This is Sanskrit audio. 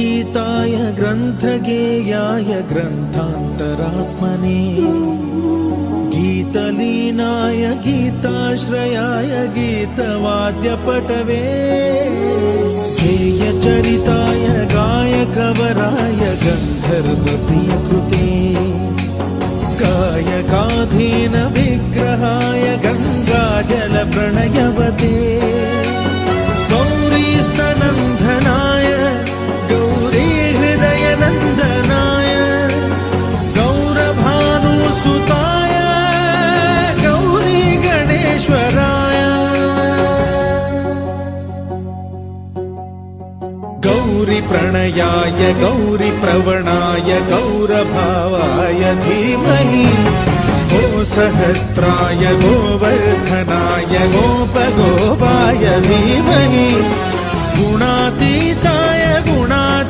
गीताय ग्रन्थगेयाय ग्रन्थान्तरात्मने गीतलीनाय गीताश्रयाय गीतवाद्यपटवे गेयचरिताय गायकवराय गन्धर्वप्रियकृते गायकाधीन विग्रहाय गङ्गाजलप्रणयवते गौरीस्तनन्दनाय गौरीहृदयनन्दनाय गौरभानुसुताय गौरीगणेश्वराय गौरीप्रणयाय गौरीप्रवणाय गौरभावाय धीमहि गोसहस्राय गोवर्धनाय गोपगोपाय धीमहि गुणातीताय गुणा